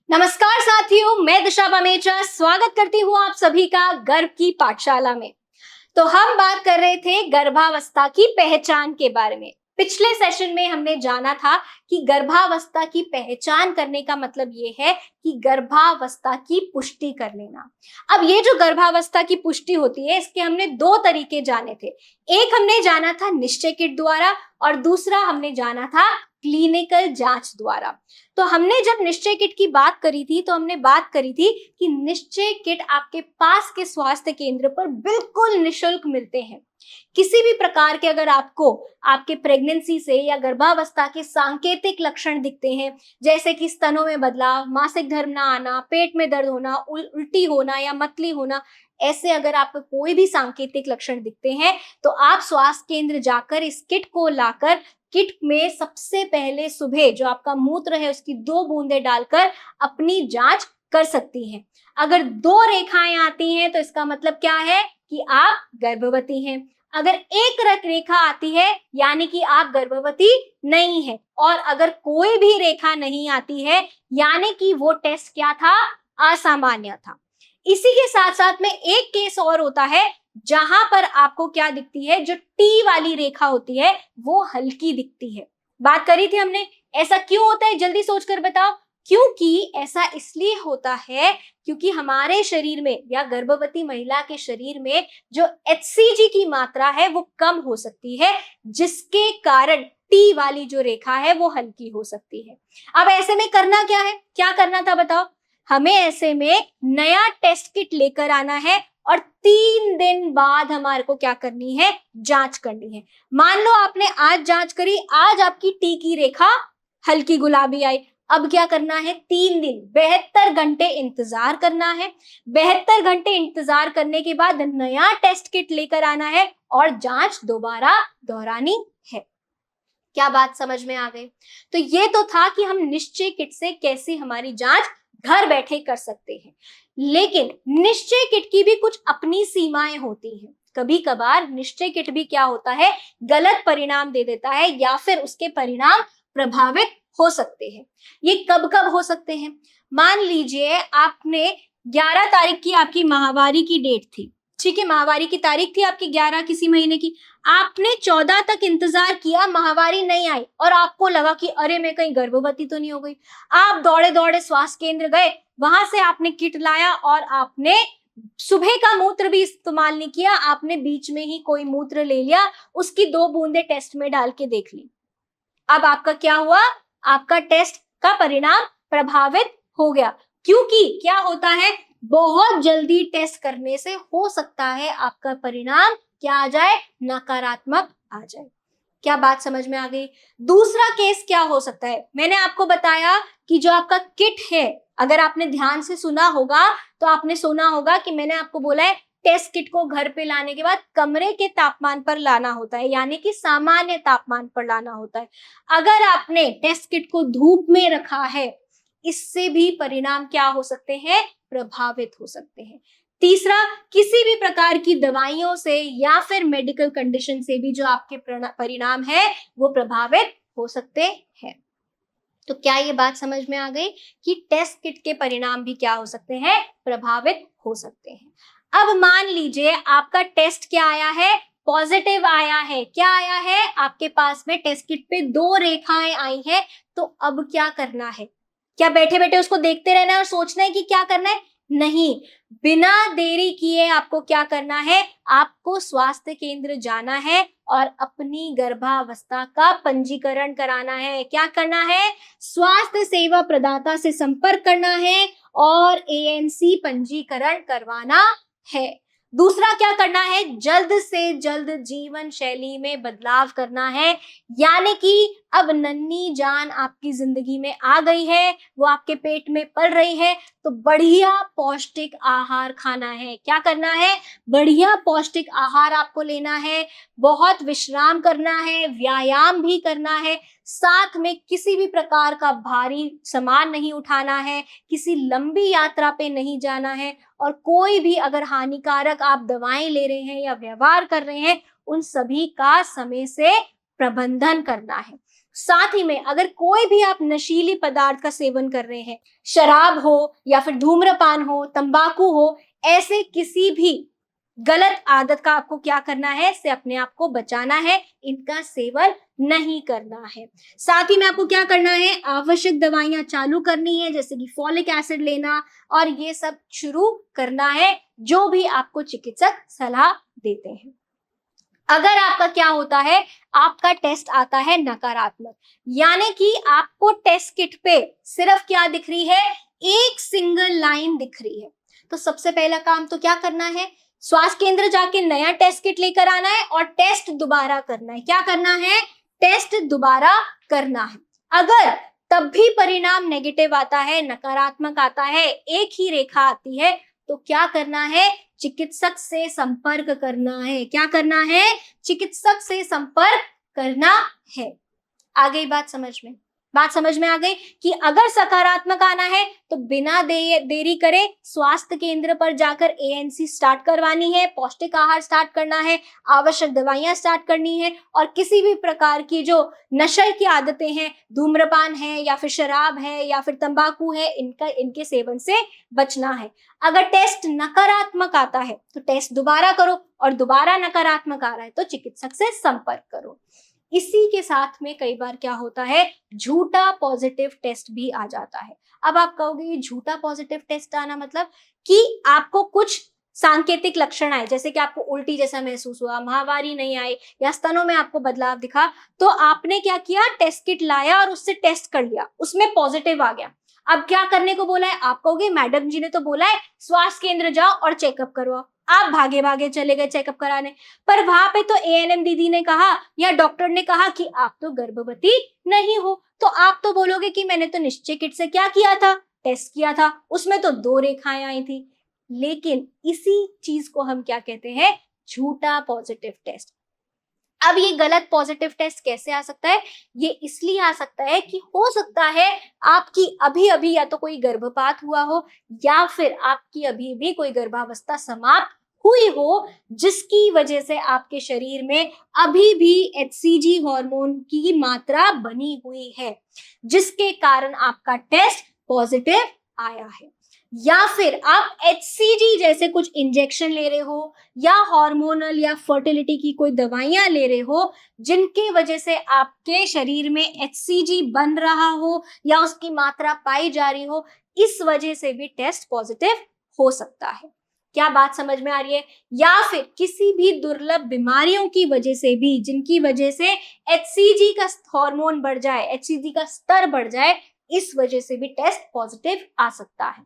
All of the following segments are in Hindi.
नमस्कार साथियों, मैं दिशा पामेचा स्वागत करती हूँ आप सभी का गर्भ की पाठशाला में। तो हम बात कर रहे थे गर्भावस्था की पहचान के बारे में। पिछले सेशन में हमने जाना था कि गर्भावस्था की पहचान करने का मतलब ये है कि गर्भावस्था की पुष्टि कर लेना। अब ये जो गर्भावस्था की पुष्टि होती है, इसके हमने दो तरीके जाने थे। एक हमने जाना था निश्चय किट द्वारा और दूसरा हमने जाना था क्लिनिकल जांच द्वारा। तो हमने जब निश्चय किट की बात करी थी तो हमने बात करी थी कि निश्चय किट आपके पास के स्वास्थ्य केंद्र पर बिल्कुल निशुल्क मिलते हैं। किसी भी प्रकार के अगर आपको आपके प्रेगनेंसी से या गर्भावस्था के सांकेतिक लक्षण दिखते हैं, जैसे कि स्तनों में बदलाव, मासिक धर्म ना आना, पेट में दर्द होना, उल्टी होना या मतली होना, ऐसे अगर आपको कोई भी सांकेतिक लक्षण दिखते हैं तो आप स्वास्थ्य केंद्र जाकर इस किट को लाकर किट में सबसे पहले सुबह जो आपका मूत्र है उसकी 2 बूंदें डालकर अपनी जांच कर सकती हैं। अगर 2 रेखाएं आती हैं तो इसका मतलब क्या है कि आप गर्भवती हैं। अगर एक रेखा आती है यानी कि आप गर्भवती नहीं है, और अगर कोई भी रेखा नहीं आती है यानी कि वो टेस्ट क्या था, असामान्य था। इसी के साथ साथ में एक केस और होता है जहां पर आपको क्या दिखती है, जो टी वाली रेखा होती है वो हल्की दिखती है। बात करी थी हमने, ऐसा क्यों होता है जल्दी सोचकर बताओ। क्योंकि ऐसा इसलिए होता है क्योंकि हमारे शरीर में या गर्भवती महिला के शरीर में जो HCG की मात्रा है वो कम हो सकती है, जिसके कारण टी वाली जो रेखा है वो हल्की हो सकती है। अब ऐसे में करना क्या है, क्या करना था बताओ। हमें ऐसे में नया टेस्ट किट लेकर आना है और 3 दिन बाद हमारे को क्या करनी है, जांच करनी है। मान लो आपने आज जांच करी, आज आपकी टी की रेखा हल्की गुलाबी आई। अब क्या करना है, 3 दिन 72 घंटे इंतजार करना है। 72 घंटे इंतजार करने के बाद नया टेस्ट किट लेकर आना है और जांच दोबारा दोहरानी है। क्या बात समझ में आ गई। तो ये तो था कि हम निश्चय किट से कैसे हमारी जांच घर बैठे कर सकते हैं। लेकिन निश्चय किट की भी कुछ अपनी सीमाएं होती हैं। कभी कभार निश्चय किट भी क्या होता है, गलत परिणाम दे देता है या फिर उसके परिणाम प्रभावित हो सकते हैं। ये कब कब हो सकते हैं, मान लीजिए आपने 11 तारीख की आपकी माहवारी की डेट थी, ठीक है, माहवारी की तारीख थी आपकी 11 किसी महीने की। आपने 14 तक इंतजार किया, माहवारी नहीं आई और आपको लगा कि अरे मैं कहीं गर्भवती तो नहीं हो गई। आप दौड़े दौड़े स्वास्थ्य केंद्र गए, वहां से आपने किट लाया और आपने सुबह का मूत्र भी इस्तेमाल नहीं किया, आपने बीच में ही कोई मूत्र ले लिया, उसकी 2 बूंदे टेस्ट में डाल के देख ली। अब आपका क्या हुआ, आपका टेस्ट का परिणाम प्रभावित हो गया। क्योंकि क्या होता है, बहुत जल्दी टेस्ट करने से हो सकता है आपका परिणाम क्या आ जाए, नकारात्मक आ जाए। क्या बात समझ में आ गई। दूसरा केस क्या हो सकता है, मैंने आपको बताया कि जो आपका किट है, अगर आपने ध्यान से सुना होगा तो आपने सुना होगा कि मैंने आपको बोला है टेस्ट किट को घर पे लाने के बाद कमरे के तापमान पर लाना होता है, यानी कि सामान्य तापमान पर लाना होता है। अगर आपने टेस्ट किट को धूप में रखा है, इससे भी परिणाम क्या हो सकते हैं, प्रभावित हो सकते हैं। तीसरा, किसी भी प्रकार की दवाइयों से या फिर मेडिकल कंडीशन से भी जो आपके परिणाम है वो प्रभावित हो सकते हैं। तो क्या ये बात समझ में आ गई कि टेस्ट किट के परिणाम भी क्या हो सकते हैं, प्रभावित हो सकते हैं। अब मान लीजिए आपका टेस्ट क्या आया है, पॉजिटिव आया है। क्या आया है, आपके पास में टेस्ट किट पे 2 रेखाएं आई हैं। तो अब क्या करना है, क्या बैठे बैठे उसको देखते रहना है और सोचना है कि क्या करना है, नहीं। बिना देरी किए आपको क्या करना है, आपको स्वास्थ्य केंद्र जाना है और अपनी गर्भावस्था का पंजीकरण कराना है। क्या करना है, स्वास्थ्य सेवा प्रदाता से संपर्क करना है और ANC पंजीकरण करवाना है। दूसरा क्या करना है, जल्द से जल्द जीवन शैली में बदलाव करना है, यानी कि अब नन्ही जान आपकी जिंदगी में आ गई है, वो आपके पेट में पल रही है, तो बढ़िया पौष्टिक आहार खाना है। क्या करना है, बढ़िया पौष्टिक आहार आपको लेना है, बहुत विश्राम करना है, व्यायाम भी करना है, साथ में किसी भी प्रकार का भारी सामान नहीं उठाना है, किसी लंबी यात्रा पे नहीं जाना है, और कोई भी अगर हानिकारक आप दवाएं ले रहे हैं या व्यवहार कर रहे हैं, उन सभी का समय से प्रबंधन करना है। साथ ही में अगर कोई भी आप नशीली पदार्थ का सेवन कर रहे हैं, शराब हो या फिर धूम्रपान हो, तंबाकू हो, ऐसे किसी भी गलत आदत का आपको क्या करना है, इससे अपने आप को बचाना है, इनका सेवन नहीं करना है। साथ ही में आपको क्या करना है, आवश्यक दवाइयां चालू करनी है, जैसे कि फॉलिक एसिड लेना, और ये सब शुरू करना है जो भी आपको चिकित्सक सलाह देते हैं। अगर आपका क्या होता है, आपका टेस्ट आता है नकारात्मक, यानी कि आपको टेस्ट किट पे सिर्फ क्या दिख रही है, एक सिंगल लाइन दिख रही है, तो सबसे पहला काम तो क्या करना है, स्वास्थ्य केंद्र जाके नया टेस्ट किट लेकर आना है और टेस्ट दोबारा करना है। क्या करना है, टेस्ट दोबारा करना है। अगर तब भी परिणाम नेगेटिव आता है, नकारात्मक आता है, एक ही रेखा आती है, तो क्या करना है, चिकित्सक से संपर्क करना है। क्या करना है, चिकित्सक से संपर्क करना है। आ गई बात समझ में? बात समझ में आ गई कि अगर सकारात्मक आना है तो बिना देरी करे स्वास्थ्य केंद्र पर जाकर एएनसी स्टार्ट करवानी है, पौष्टिक आहार स्टार्ट करना है, आवश्यक दवाइयां स्टार्ट करनी है, और किसी भी प्रकार की जो नशे की आदतें हैं, धूम्रपान है या फिर शराब है या फिर तंबाकू है, इनके सेवन से बचना है। अगर टेस्ट नकारात्मक आता है तो टेस्ट दोबारा करो, और दोबारा नकारात्मक आ रहा है तो चिकित्सक से संपर्क करो। इसी के साथ में कई बार क्या होता है, झूठा पॉजिटिव टेस्ट भी आ जाता है। अब आप कहोगे ये झूठा पॉजिटिव टेस्ट आना मतलब कि आपको कुछ सांकेतिक लक्षण आए, जैसे कि आपको उल्टी जैसा महसूस हुआ, माहवारी नहीं आई, या स्तनों में आपको बदलाव दिखा, तो आपने क्या किया, टेस्ट किट लाया और उससे टेस्ट कर लिया, उसमें पॉजिटिव आ गया। अब क्या करने को बोला है, आप कहोगे मैडम जी ने तो बोला है स्वास्थ्य केंद्र जाओ और चेकअप करवाओ। आप भागे भागे चले गए चेकअप कराने, पर वहां पे तो एएनएम दीदी ने कहा या डॉक्टर ने कहा कि आप तो गर्भवती नहीं हो, तो आप तो बोलोगे कि मैंने तो निश्चय किट से क्या किया था, टेस्ट किया था, उसमें तो 2 रेखाएं आई थी। लेकिन इसी चीज को हम क्या कहते हैं, झूठा पॉजिटिव टेस्ट। अब ये गलत पॉजिटिव टेस्ट कैसे आ सकता है, ये इसलिए आ सकता है कि हो सकता है आपकी अभी अभी या तो कोई गर्भपात हुआ हो, या फिर आपकी अभी भी कोई गर्भावस्था समाप्त हुई हो, जिसकी वजह से आपके शरीर में अभी भी एचसीजी हार्मोन की मात्रा बनी हुई है, जिसके कारण आपका टेस्ट पॉजिटिव आया है। या फिर आप एचसीजी जैसे कुछ इंजेक्शन ले रहे हो, या हार्मोनल या फर्टिलिटी की कोई दवाइयां ले रहे हो, जिनकी वजह से आपके शरीर में एचसीजी बन रहा हो या उसकी मात्रा पाई जा रही हो, इस वजह से भी टेस्ट पॉजिटिव हो सकता है। क्या बात समझ में आ रही है? या फिर किसी भी दुर्लभ बीमारियों की वजह से भी, जिनकी वजह से एचसीजी का हार्मोन बढ़ जाए, एचसीजी का स्तर बढ़ जाए, इस वजह से भी टेस्ट पॉजिटिव आ सकता है।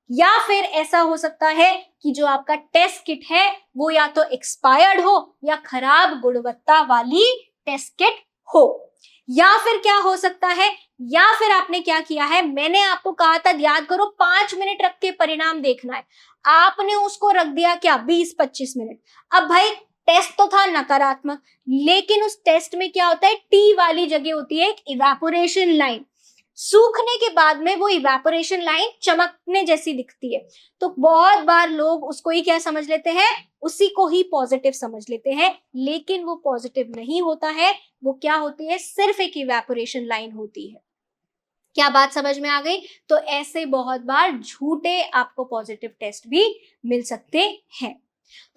या फिर ऐसा हो सकता है कि जो आपका टेस्ट किट है वो या तो एक्सपायर्ड हो या खराब गुणवत्ता वाली टेस्ट किट हो। या फिर क्या हो सकता है, या फिर आपने क्या किया है, मैंने आपको कहा था याद करो 5 मिनट रख के परिणाम देखना है, आपने उसको रख दिया क्या 20-25 मिनट। अब भाई टेस्ट तो था नकारात्मक, लेकिन उस टेस्ट में क्या होता है, टी वाली जगह होती है एक इवेपोरेशन लाइन, सूखने के बाद में वो इवेपोरेशन लाइन चमकने जैसी दिखती है, तो बहुत बार लोग उसको ही क्या समझ लेते हैं, उसी को ही पॉजिटिव समझ लेते हैं, लेकिन वो पॉजिटिव नहीं होता है, वो क्या होती है, सिर्फ एक इवेपोरेशन लाइन होती है। क्या बात समझ में आ गई? तो ऐसे बहुत बार झूठे आपको पॉजिटिव टेस्ट भी मिल सकते हैं।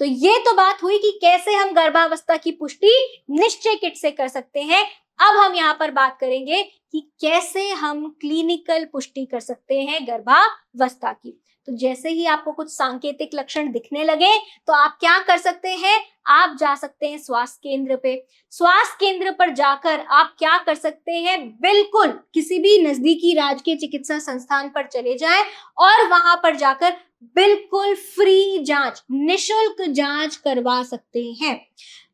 तो ये तो बात हुई कि कैसे हम गर्भावस्था की पुष्टि निश्चय किट से कर सकते हैं। अब हम यहाँ पर बात करेंगे कि कैसे हम क्लिनिकल पुष्टि कर सकते हैं गर्भावस्था की। तो जैसे ही आपको कुछ सांकेतिक लक्षण दिखने लगे तो आप क्या कर सकते हैं, आप जा सकते हैं स्वास्थ्य केंद्र पे। स्वास्थ्य केंद्र पर जाकर आप क्या कर सकते हैं, बिल्कुल किसी भी नजदीकी राजकीय चिकित्सा संस्थान पर चले जाएं और वहां पर जाकर बिल्कुल फ्री जांच, निशुल्क जांच करवा सकते हैं।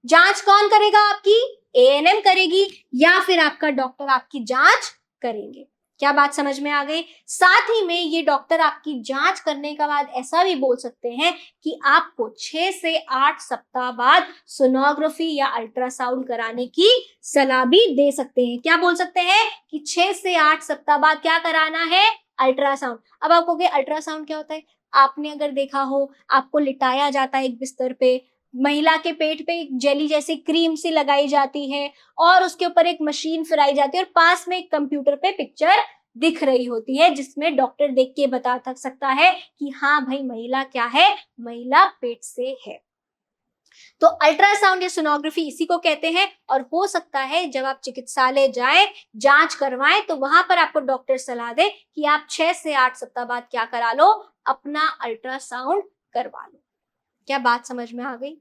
जांच कौन करेगा, आपकी एएनएम करेगी या फिर आपका डॉक्टर आपकी जांच करेंगे। क्या बात समझ में आ गई? साथ ही में ये डॉक्टर आपकी जांच करने के बाद ऐसा भी बोल सकते हैं कि आपको 6 से 8 सप्ताह बाद सोनोग्राफी या अल्ट्रासाउंड कराने की सलाह भी दे सकते हैं। क्या बोल सकते हैं कि 6 से 8 सप्ताह बाद क्या कराना है, अल्ट्रासाउंड। अब आपको अल्ट्रासाउंड क्या होता है, आपने अगर देखा हो, आपको लिटाया जाता है एक बिस्तर पे, महिला के पेट पे एक जेली जैसी क्रीम सी लगाई जाती है और उसके ऊपर एक मशीन फिराई जाती है और पास में एक कंप्यूटर पे पिक्चर दिख रही होती है, जिसमें डॉक्टर देख के बता सकता है कि हाँ भाई महिला क्या है, महिला पेट से है। तो अल्ट्रासाउंड या सोनोग्राफी इसी को कहते हैं। और हो सकता है जब आप चिकित्सालय जाएं, जांच करवाएं, तो वहां पर आपको डॉक्टर सलाह दे कि आप 6 से 8 सप्ताह बाद क्या करा लो, अपना अल्ट्रासाउंड करवा लो। क्या बात समझ में आ गई?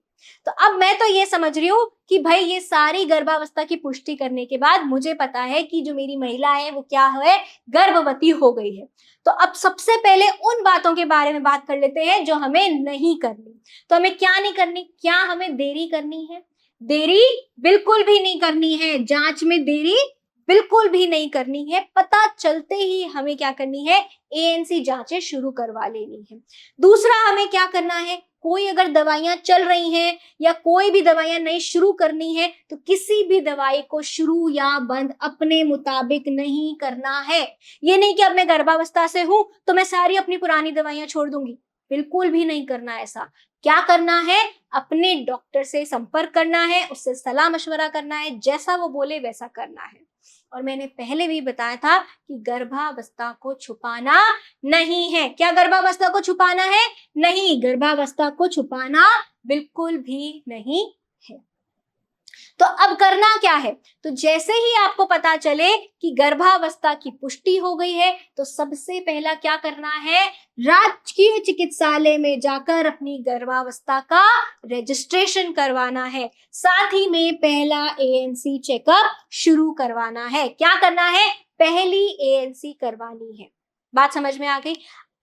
तो अब मैं तो ये समझ रही हूँ कि भाई ये सारी गर्भावस्था की पुष्टि करने के बाद मुझे पता है कि जो मेरी महिला है वो क्या है, गर्भवती हो गई है। तो अब सबसे पहले उन बातों के बारे में बात कर लेते हैं जो हमें नहीं करनी। तो हमें क्या नहीं करनी? क्या हमें देरी करनी है? देरी बिल्कुल भी नहीं करनी है। जांच में देरी बिल्कुल भी नहीं करनी है। पता चलते ही हमें क्या करनी है? एएनसी जांचें शुरू करवा लेनी है। दूसरा हमें क्या करना है? कोई अगर दवाइयां चल रही हैं या कोई भी दवाइयां नई शुरू करनी है तो किसी भी दवाई को शुरू या बंद अपने मुताबिक नहीं करना है। ये नहीं कि अब मैं गर्भावस्था से हूं तो मैं सारी अपनी पुरानी दवाइयां छोड़ दूंगी, बिल्कुल भी नहीं करना ऐसा। क्या करना है? अपने डॉक्टर से संपर्क करना है, उससे सलाह मशवरा करना है, जैसा वो बोले वैसा करना है। और मैंने पहले भी बताया था कि गर्भावस्था को छुपाना नहीं है। क्या गर्भावस्था को छुपाना है? नहीं, गर्भावस्था को छुपाना बिल्कुल भी नहीं है। तो अब करना क्या है? तो जैसे ही आपको पता चले कि गर्भावस्था की पुष्टि हो गई है तो सबसे पहला क्या करना है? राजकीय चिकित्सालय में जाकर अपनी गर्भावस्था का रजिस्ट्रेशन करवाना है। साथ ही में पहला एएनसी चेकअप शुरू करवाना है। क्या करना है? पहली एएनसी करवानी है। बात समझ में आ गई?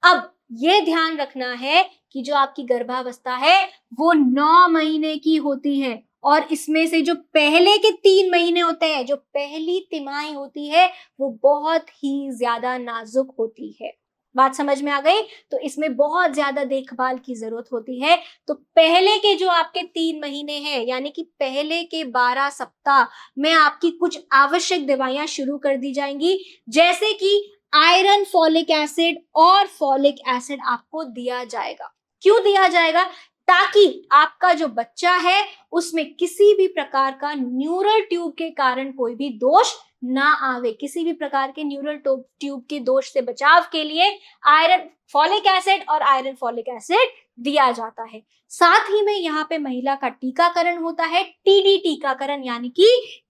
अब ये ध्यान रखना है कि जो आपकी गर्भावस्था है वो 9 महीने की होती है और इसमें से जो पहले के 3 महीने होते हैं, जो पहली तिमाही होती है, वो बहुत ही ज्यादा नाजुक होती है। बात समझ में आ गई? तो इसमें बहुत ज्यादा देखभाल की जरूरत होती है। तो पहले के जो आपके 3 महीने हैं, यानी कि पहले के 12 सप्ताह में आपकी कुछ आवश्यक दवाइयां शुरू कर दी जाएंगी, जैसे कि आयरन, फॉलिक एसिड और फॉलिक एसिड आपको दिया जाएगा। क्यों दिया जाएगा? ताकि आपका जो बच्चा है उसमें किसी भी प्रकार का न्यूरल ट्यूब के कारण कोई भी दोष ना आवे। किसी भी प्रकार के न्यूरल ट्यूब के दोष से बचाव के लिए आयरन, फॉलिक एसिड और आयरन फॉलिक एसिड दिया जाता है। साथ ही में यहाँ पे महिला का टीकाकरण होता है, टीडी टीकाकरण, यानी कि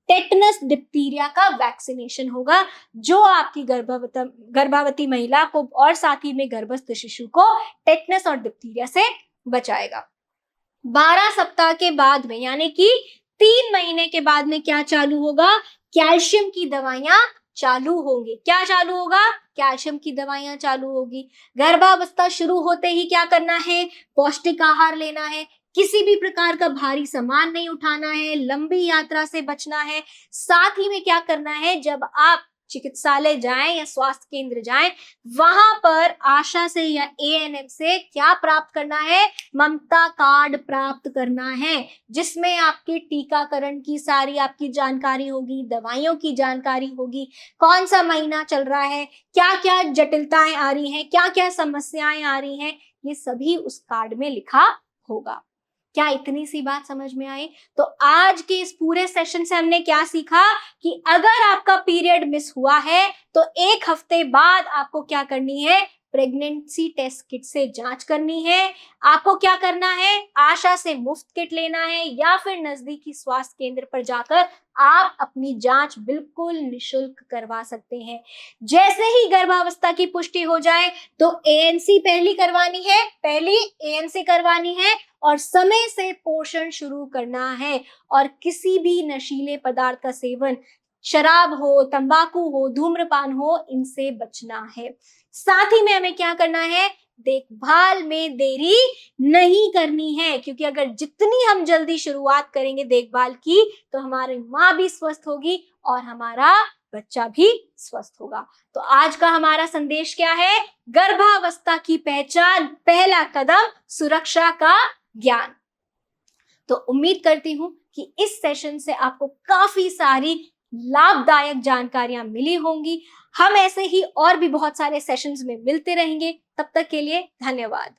टेटनस डिप्थीरिया का वैक्सीनेशन होगा, जो आपकी गर्भवती महिला को और साथ ही में गर्भस्थ शिशु को टेटनस और डिप्थीरिया से बचाएगा। 12 सप्ताह के बाद में, यानी कि 3 महीने के बाद में क्या चालू होगा? कैल्शियम की दवाइयां चालू होंगी। क्या चालू होगा? कैल्शियम की दवाइयां चालू होगी। गर्भावस्था शुरू होते ही क्या करना है? पौष्टिक आहार लेना है, किसी भी प्रकार का भारी सामान नहीं उठाना है, लंबी यात्रा से बचना है। साथ ही में क्या करना है? जब आप चिकित्सालय जाएं या स्वास्थ्य केंद्र जाएं, वहां पर आशा से या एएनएम से क्या प्राप्त करना है? ममता कार्ड प्राप्त करना है, जिसमें आपके टीकाकरण की सारी आपकी जानकारी होगी, दवाइयों की जानकारी होगी, कौन सा महीना चल रहा है, क्या क्या जटिलताएं आ रही हैं, क्या क्या समस्याएं आ रही हैं, ये सभी उस कार्ड में लिखा होगा। क्या इतनी सी बात समझ में आई? तो आज के इस पूरे सेशन से हमने क्या सीखा कि अगर आपका पीरियड मिस हुआ है तो 1 हफ्ते बाद आपको क्या करनी है? प्रेगनेंसी टेस्ट किट से जांच करनी है। आपको क्या करना है? आशा से मुफ्त किट लेना है या फिर नजदीकी स्वास्थ्य केंद्र पर जाकर आप अपनी जांच बिल्कुल निशुल्क करवा सकते हैं। जैसे ही गर्भावस्था की पुष्टि हो जाए तो एएनसी पहली एएनसी करवानी है और समय से पोषण शुरू करना है। और किसी भी नशीले पदार्थ का सेवन, शराब हो, तंबाकू हो, धूम्रपान हो, इनसे बचना है। साथ ही में हमें क्या करना है? देखभाल में देरी नहीं करनी है, क्योंकि अगर जितनी हम जल्दी शुरुआत करेंगे देखभाल की तो हमारी माँ भी स्वस्थ होगी और हमारा बच्चा भी स्वस्थ होगा। तो आज का हमारा संदेश क्या है? गर्भावस्था की पहचान, पहला कदम सुरक्षा का ज्ञान। तो उम्मीद करती हूं कि इस सेशन से आपको काफी सारी लाभदायक जानकारियां मिली होंगी। हम ऐसे ही और भी बहुत सारे सेशंस में मिलते रहेंगे। तब तक के लिए धन्यवाद।